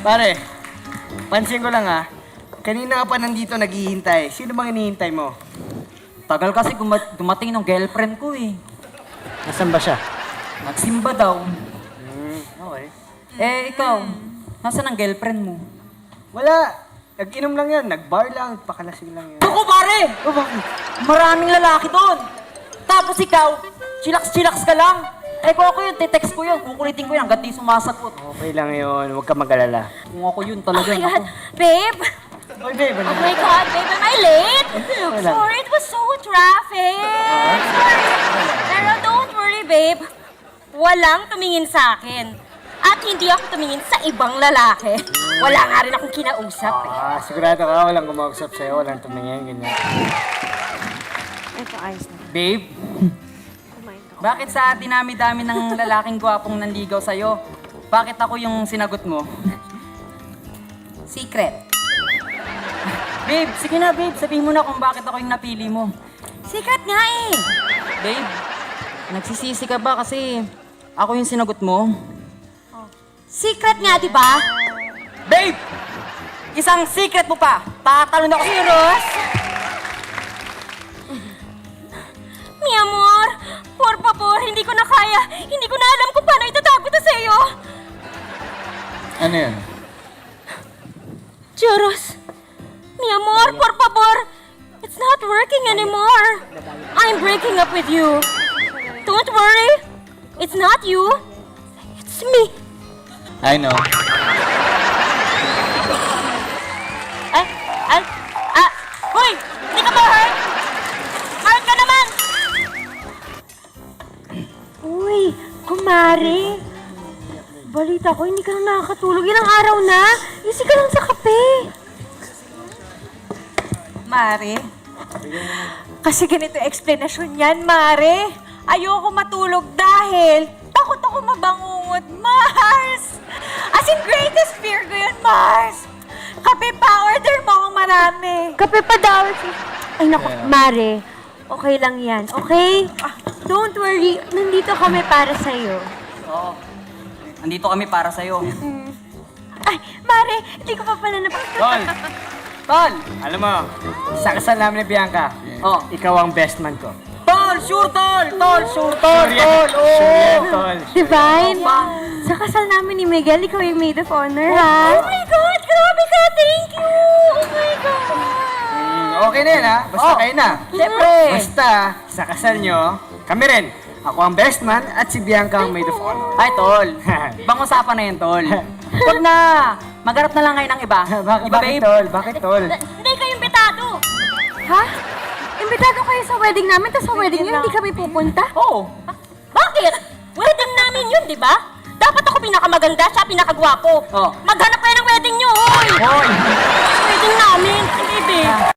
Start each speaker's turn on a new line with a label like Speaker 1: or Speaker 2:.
Speaker 1: Pare, pansin ko lang kanina ka pa nandito naghihintay. Sino bang hinihintay mo?
Speaker 2: Tagal kasi dumating ng girlfriend ko eh.
Speaker 1: Nasaan ba siya?
Speaker 2: Nagsimba daw.
Speaker 1: Okay.
Speaker 2: Eh, ikaw, nasaan ang girlfriend mo?
Speaker 1: Wala. Nag-inom lang yan. Nag-bar lang. Pakalasing lang yan.
Speaker 2: Ako pare!
Speaker 1: Oh, bakit?
Speaker 2: Maraming lalaki doon. Tapos ikaw, chillax-chillax ka lang. Eh kung ako yun, text ko yun, kukulitin ko yun hanggang di sumasagot.
Speaker 1: Okay lang yun. Huwag ka mag-alala.
Speaker 2: Kung ako yun
Speaker 3: Oh
Speaker 2: talaga,
Speaker 3: my God,
Speaker 2: ako.
Speaker 3: babe!
Speaker 1: Oy, babe.
Speaker 3: Oh my God, babe, am I late?
Speaker 1: okay lang.
Speaker 3: Sorry, it was so traffic. Sorry. Pero don't worry, babe. Walang tumingin sa akin. At hindi ako tumingin sa ibang lalaki. Wala nga rin akong kinausap eh.
Speaker 1: Sigurado ka. Walang kumausap sa'yo. Walang tumingin. Ganyan.
Speaker 3: Ito, ayos na.
Speaker 2: Babe, bakit sa dinami-dami ng lalaking gwapong nanligaw sa'yo, bakit ako yung sinagot mo? Secret. Babe, sige na babe, sabihin mo na kung bakit ako yung napili mo.
Speaker 3: Secret nga eh.
Speaker 2: Babe, nagsisisi ka ba kasi ako yung sinagot mo?
Speaker 3: Secret nga, di ba?
Speaker 2: Babe! Isang secret mo pa! Tatalon ako sa'yo!
Speaker 3: Ros? Mi amor, por favor, hindi ko na kaya. Hindi ko na alam kung paano itatago to sa'yo.
Speaker 1: Ano yan?
Speaker 3: Joros, mi amor, por favor. It's not working anymore. I'm breaking up with you. Don't worry. It's not you. It's me.
Speaker 1: I know.
Speaker 3: Hoy! Hindi ka ba hurt? Hurt ka naman! Uy, kumare. Balita ko, hindi ka na nakakatulog. Ilang araw na. Easy ka lang sa kape.
Speaker 4: Mare, kasi ganito explanation yan, Mare. Ayoko matulog dahil takot ako mabangungot, Mars. As in, greatest fear ko yun, Mars. Kape pa, order mo akong marami.
Speaker 3: Kape pa daw. Ay, naku, Mare. Okay lang yan, okay? Don't worry. Nandito kami para sa'yo.
Speaker 2: Oo. Nandito kami para sa'yo.
Speaker 3: Ay, Mare, hindi ko pa pala
Speaker 1: Tol! Tol! Alam mo, sa kasal namin ni Bianca, ikaw ang best man ko.
Speaker 2: Tol! Sure, tol! Tol! Sure, tol!
Speaker 1: Sure yan.
Speaker 2: Tol!
Speaker 1: Sure yan, Tol.
Speaker 3: Divine,
Speaker 2: Opa.
Speaker 3: sa kasal namin ni Miguel, ikaw yung maid of honor, ha?
Speaker 4: Oh my God, grabe ka. Thank you. Oh my God.
Speaker 1: Okay na yan, Basta kayo na.
Speaker 2: Siyempre!
Speaker 1: Basta, sa kasal nyo, kami rin. Ako ang best man at si Bianca ang maid of honor.
Speaker 2: Ay, tol! Ibang usapan na yan, tol. Huwag na! Magharap na lang ngayon ng iba.
Speaker 1: Bakit,
Speaker 2: Iba,
Speaker 1: bakit,
Speaker 2: babe?
Speaker 1: Tol? Bakit, Tol?
Speaker 3: Hindi kayo imbitado. Ha? Imbitado kayo sa wedding namin, tapos sa wedding niyo hindi kami pupunta?
Speaker 2: Oo.
Speaker 3: Bakit? Wedding namin yun, di ba? Dapat ako pinakamaganda, siya pinakagwapo.
Speaker 2: Oh.
Speaker 3: Maghanap kayo ng wedding niyo, hoy!
Speaker 2: Hoy!
Speaker 3: Wedding namin, baby.